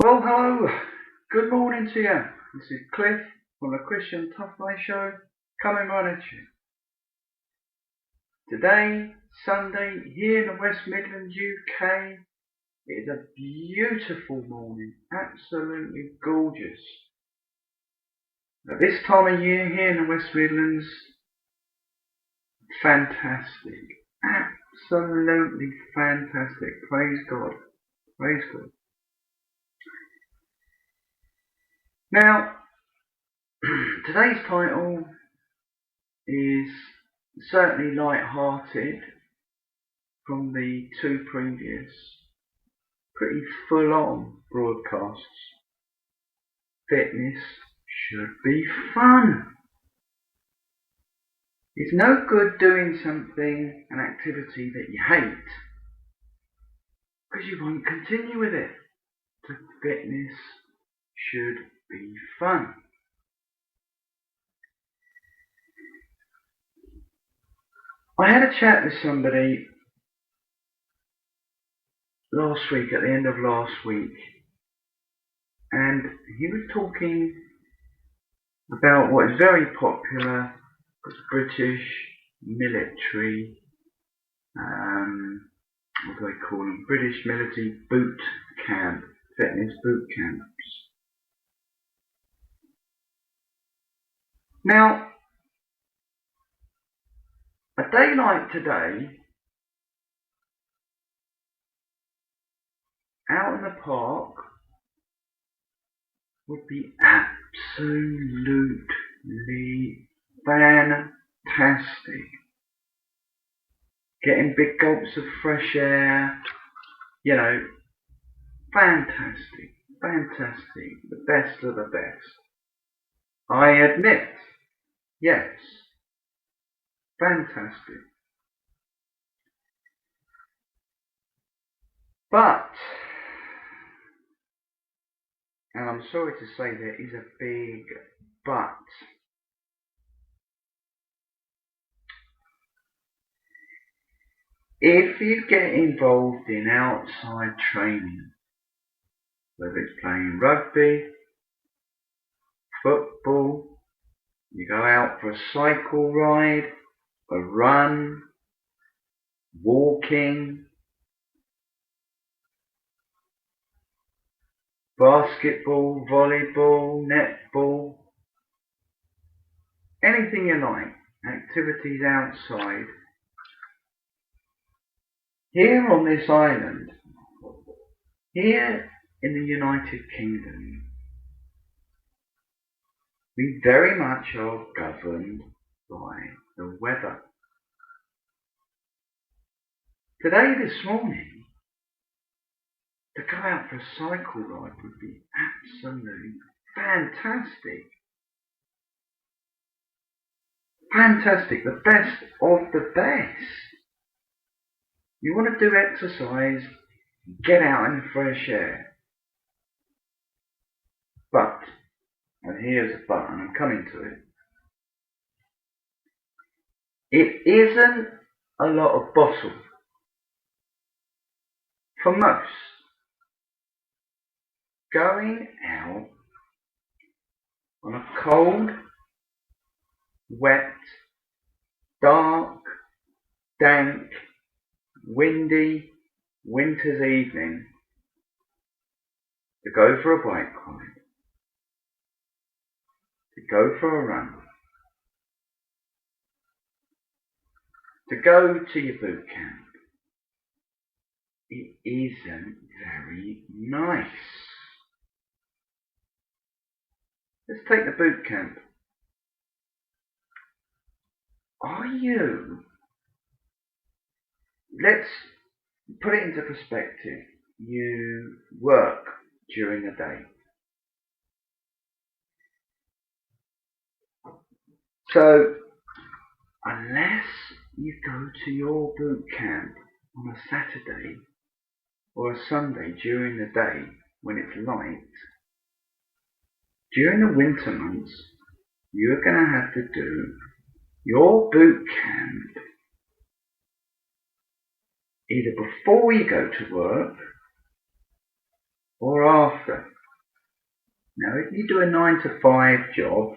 Well, hello. Good morning to you. This is Cliff from the Christian Tough Guy Show, coming right at you. Today, Sunday, here in the West Midlands, UK, it is a beautiful morning. Absolutely gorgeous. At this time of year, here in the West Midlands, fantastic. Absolutely fantastic. Praise God. Praise God. Now, today's title is certainly light-hearted from the two previous pretty full-on broadcasts. Fitness should be fun. It's no good doing something, an activity that you hate, because you won't continue with it. So fitness should be fun. I had a chat with somebody last week, at the end of last week, and he was talking about what is very popular, the British military, what do they call them? British military boot camp, fitness boot camps. Now, a day like today, out in the park, would be absolutely fantastic. Getting big gulps of fresh air, fantastic, fantastic, the best of the best. I admit, yes, fantastic. But, and I'm sorry to say there is a big but, if you get involved in outside training, whether it's playing rugby, football, you go out for a cycle ride, a run, walking, basketball, volleyball, netball, anything you like, activities outside. Here on this island, here in the United Kingdom, we very much are governed by the weather. Today, this morning, to go out for a cycle ride would be absolutely fantastic. Fantastic, the best of the best. You want to do exercise, get out in the fresh air. But, and here's a but, and I'm coming to it. It isn't a lot of bottle. For most, going out on a cold, wet, dark, dank, windy winter's evening to go for a bike ride, to go for a run, to go to your boot camp, it isn't very nice. Let's take the boot camp. Let's put it into perspective. You work during the day. So, unless you go to your boot camp on a Saturday or a Sunday during the day when it's light, during the winter months, you're going to have to do your boot camp either before you go to work or after. after. Now, if you do a 9 to 5 job,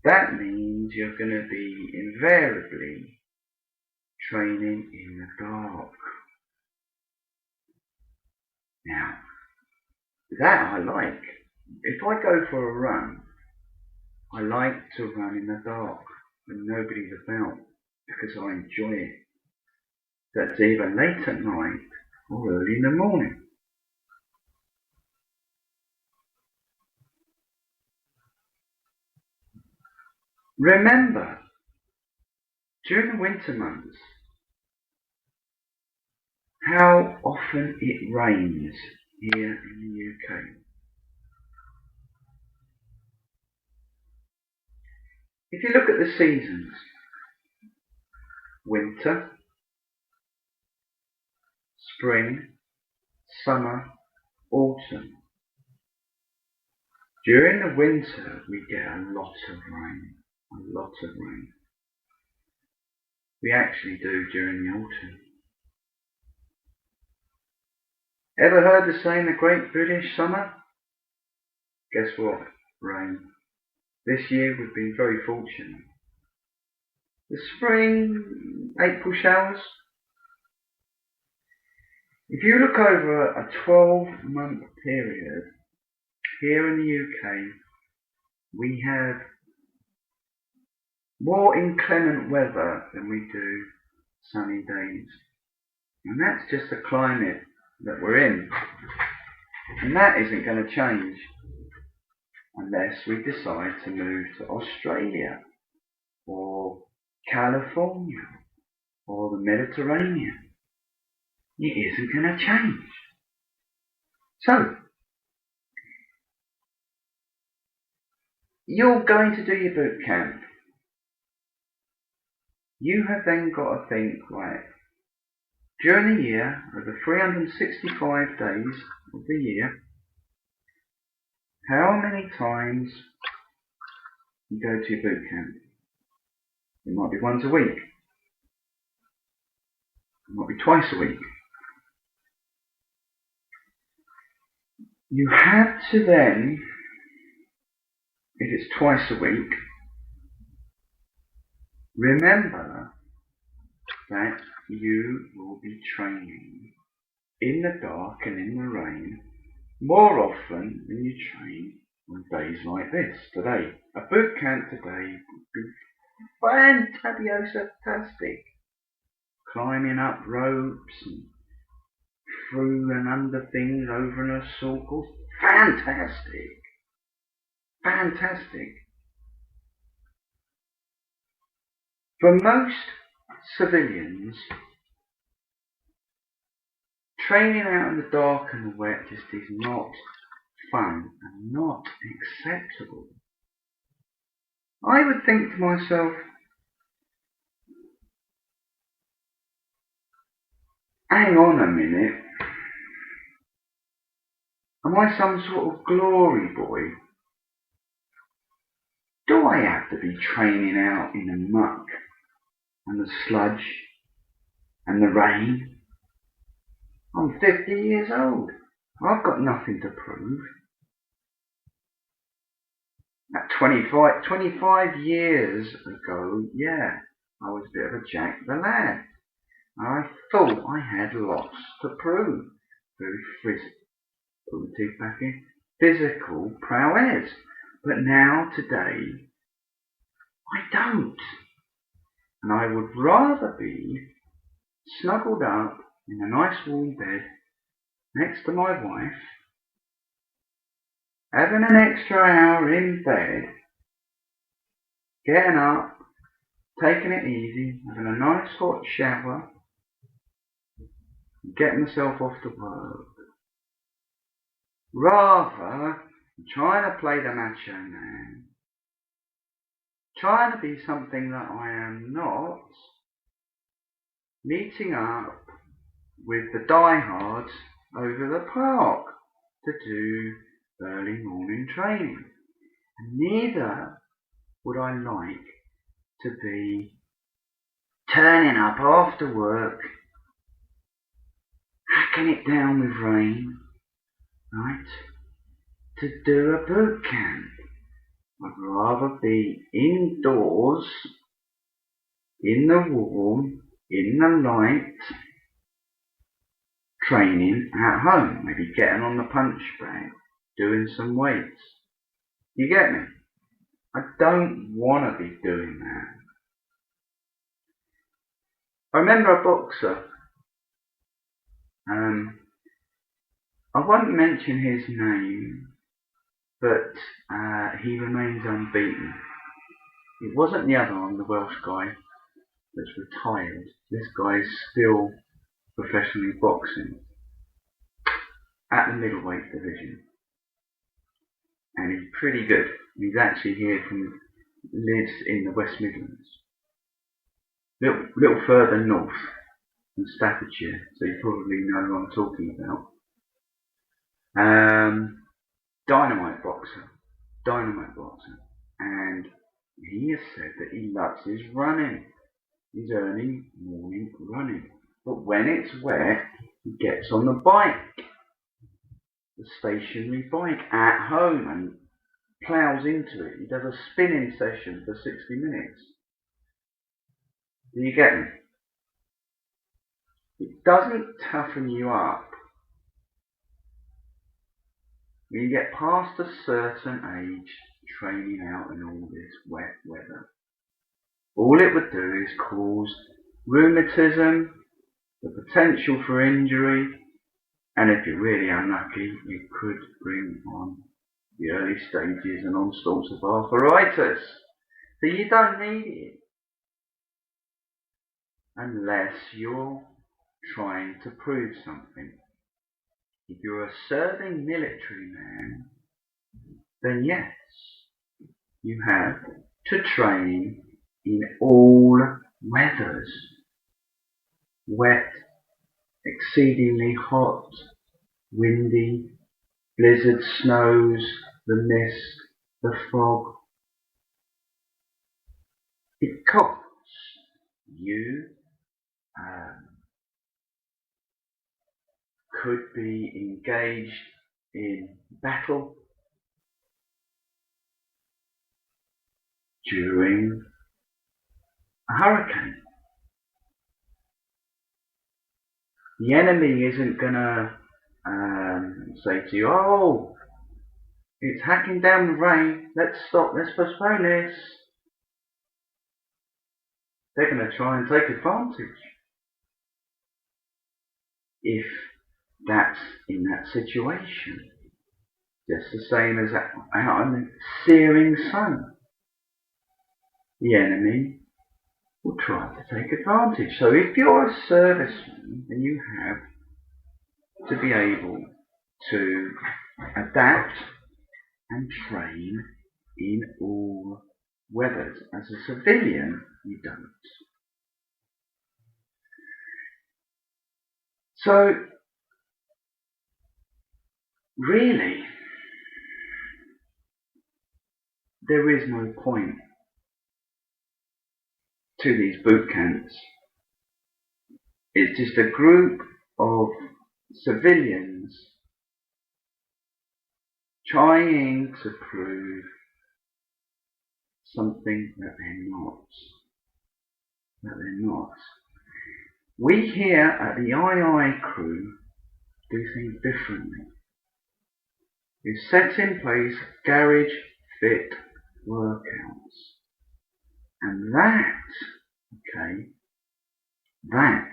that means you're going to be invariably training in the dark. Now, that I like. If I go for a run, I like to run in the dark when nobody's about because I enjoy it. That's either late at night or early in the morning. Remember, during the winter months, how often it rains here in the UK. If you look at the seasons, winter, spring, summer, autumn. During the winter we get a lot of rain, We actually do during the autumn. Ever heard the saying, the Great British Summer? Guess what? Rain. This year we've been very fortunate. The spring, April showers. If you look over a 12-month period, here in the UK, we have more inclement weather than we do sunny days. And that's just the climate that we're in. And that isn't going to change unless we decide to move to Australia or California or the Mediterranean. It isn't going to change. So, you're going to do your boot camp. You have then got to think, right, during the year, over 365 days of the year, how many times you go to your boot camp? It might be once a week. It might be twice a week. You have to then, if it's twice a week, remember that you will be training in the dark and in the rain more often than you train on days like this today. A boot camp today would be fantastic. Climbing up ropes and through and under things, over in a circle. Fantastic. For most civilians, training out in the dark and the wet just is not fun and not acceptable. I would think to myself, hang on a minute, am I some sort of glory boy? Do I have to be training out in the muck and the sludge and the rain? I'm 50 years old. I've got nothing to prove. At 25 years ago, yeah, I was a bit of a jack the lad. I thought I had lots to prove. Physical prowess. But now, today, I don't. And I would rather be snuggled up in a nice warm bed next to my wife, having an extra hour in bed, getting up, taking it easy, having a nice hot shower, and getting myself off to work, rather than trying to play the macho man, trying to be something that I am not, meeting up with the diehards over the park to do early morning training. And neither would I like to be turning up after work, whacking it down with rain, right, to do a boot camp. I'd rather be indoors, in the warm, in the light, training at home, maybe getting on the punch bag, doing some weights. You get me? I don't want to be doing that. I remember a boxer, I won't mention his name, but he remains unbeaten. It wasn't the other one, the Welsh guy that's retired. This guy is still professionally boxing at the middleweight division. And he's pretty good. He's actually here lives in the West Midlands. Little further north in Staffordshire, so you probably know who I'm talking about. Dynamite boxer. And he has said that he loves his running. He's early morning running. But when it's wet, he gets on the bike, the stationary bike at home, and plows into it. He does a spinning session for 60 minutes. Do you get me? It doesn't toughen you up. When you get past a certain age, training out in all this wet weather, all it would do is cause rheumatism, the potential for injury, and if you're really unlucky, it could bring on the early stages and all sorts of arthritis. So you don't need it unless you're trying to prove something. If you're a serving military man, then yes, you have to train in all weathers. Wet, exceedingly hot, windy, blizzard snows, the mist, the fog. Because you could be engaged in battle during a hurricane. The enemy isn't going to say to you, oh, it's hacking down the rain, let's stop, let's postpone this. They're going to try and take advantage. If that's in that situation. Just the same as out in the searing sun. The enemy will try to take advantage. So if you're a serviceman, then you have to be able to adapt and train in all weathers. As a civilian, you don't. So, really, there is no point to these boot camps. It's just a group of civilians trying to prove something that they're not. We here at the II crew do things differently. We've set in place garage fit workouts. And that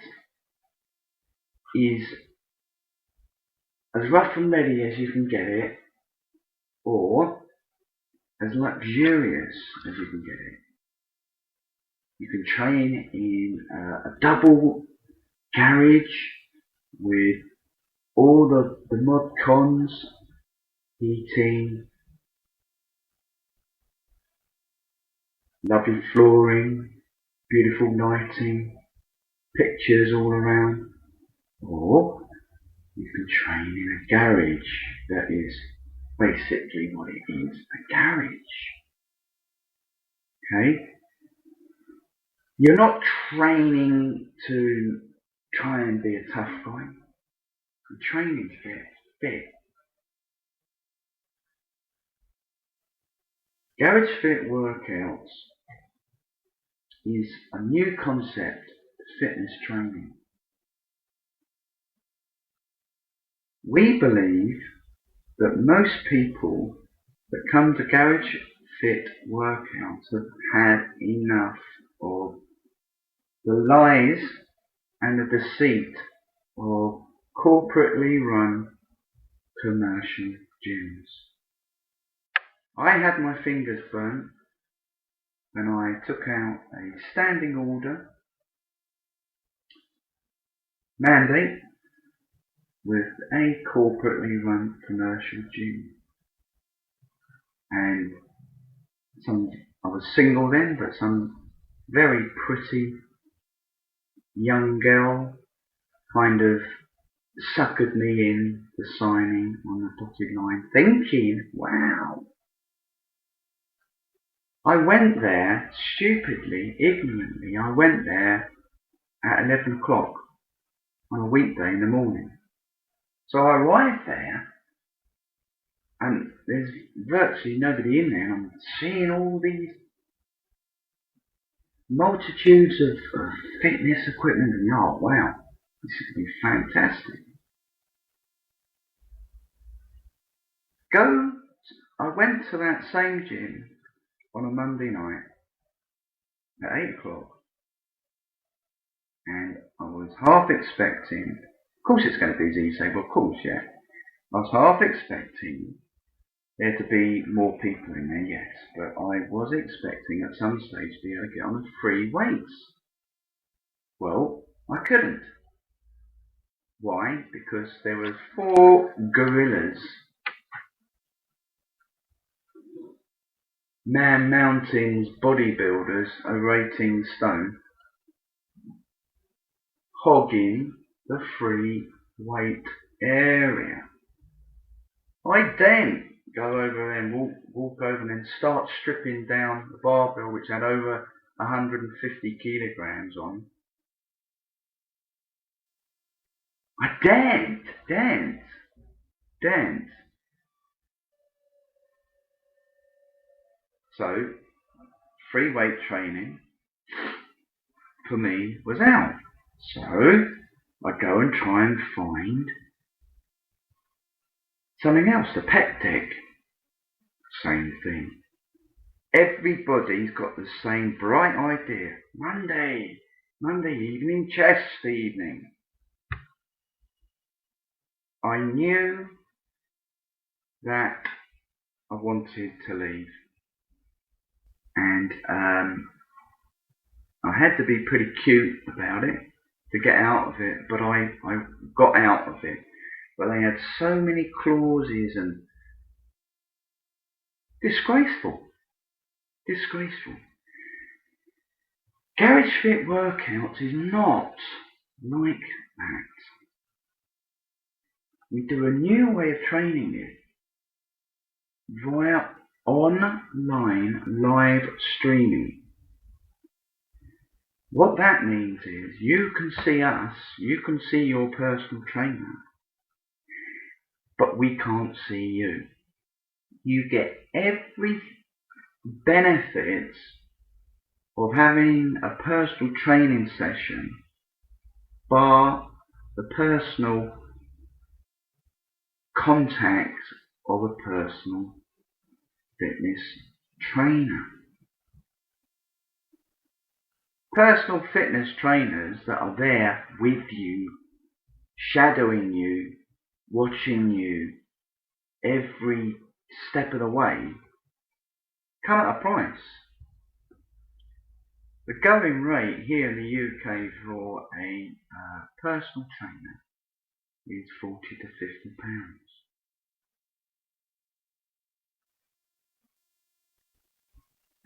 is as rough and ready as you can get it, or as luxurious as you can get it. You can train in a double garage with all the mod cons, heating, lovely flooring, beautiful lighting, pictures all around. Or you can train in a garage that is basically what it is, a garage. Okay? You're not training to try and be a tough guy. and training to get fit. Garage Fit workouts is a new concept of fitness training. We believe that most people that come to Garage Fit workouts have had enough of the lies and the deceit of corporately run commercial gyms. I had my fingers burnt when I took out a standing order mandate with a corporately run commercial gym. And I was single then, but some very pretty young girl kind of suckered me in the signing on the dotted line, thinking, wow. I went there stupidly, ignorantly. I went there at 11 o'clock on a weekday in the morning. So I arrived there and there's virtually nobody in there, and I'm seeing all these multitudes of fitness equipment, and oh wow, this is going to be fantastic. I went to that same gym on a Monday night at 8 o'clock, and I was half expecting, of course it's going to be as you say, well of course, yeah. I was half expecting there to be more people in there, yes, but I was expecting at some stage to be able to get on the free weights. Well, I couldn't. Why? Because there were 4 gorillas, Man Mountains bodybuilders, a 18 stone, hogging the free weight area. I then go over there and walk over and then start stripping down the barbell, which had over 150 kilograms on. I daren't. So, free weight training for me was out. So, I go and try and find something else, the pec deck. Same thing. Everybody's got the same bright idea. Monday evening, chest evening. I knew that I wanted to leave. And I had to be pretty cute about it to get out of it, but I got out of it. But they had so many clauses and disgraceful. Garage Fit workouts is not like that. We do a new way of training it via online live streaming. What that means is you can see us, you can see your personal trainer, but we can't see you. You get every benefits of having a personal training session, bar the personal contact of a personal fitness trainer. Personal fitness trainers that are there with you, shadowing you, watching you every step of the way, come at a price. The going rate here in the UK for a personal trainer is £40 to £50.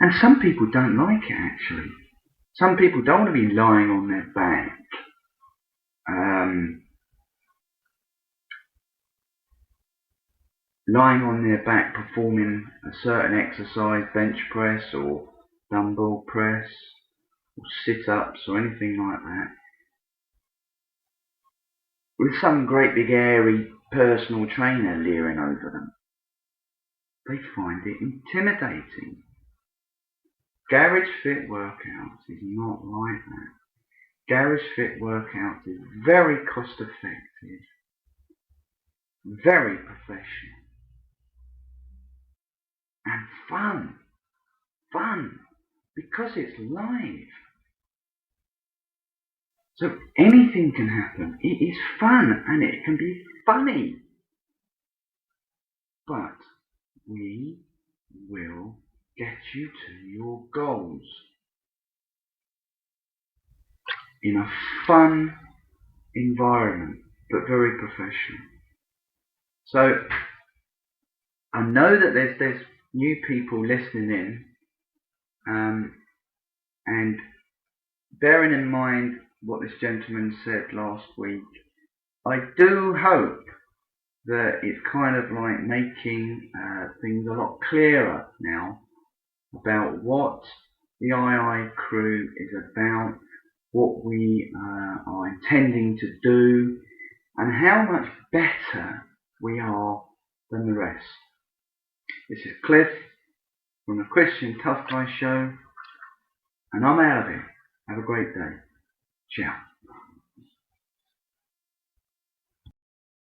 And some people don't like it actually. Some people don't want to be lying on their back. Lying on their back performing a certain exercise, bench press or dumbbell press or sit-ups or anything like that. with some great big airy personal trainer leering over them. They find it intimidating. Garage Fit Workouts is not like that. Garage Fit Workouts is very cost effective, very professional, and fun. Fun, because it's live. So anything can happen. It is fun and it can be funny. But we will get you to your goals in a fun environment, but very professional. So I know that there's new people listening in, and bearing in mind what this gentleman said last week, I do hope that it's kind of like making things a lot clearer now about what the II crew is about, what we are intending to do, and how much better we are than the rest. This is Cliff from the Christian Tough Guy Show, and I'm out of here. Have a great day. Ciao.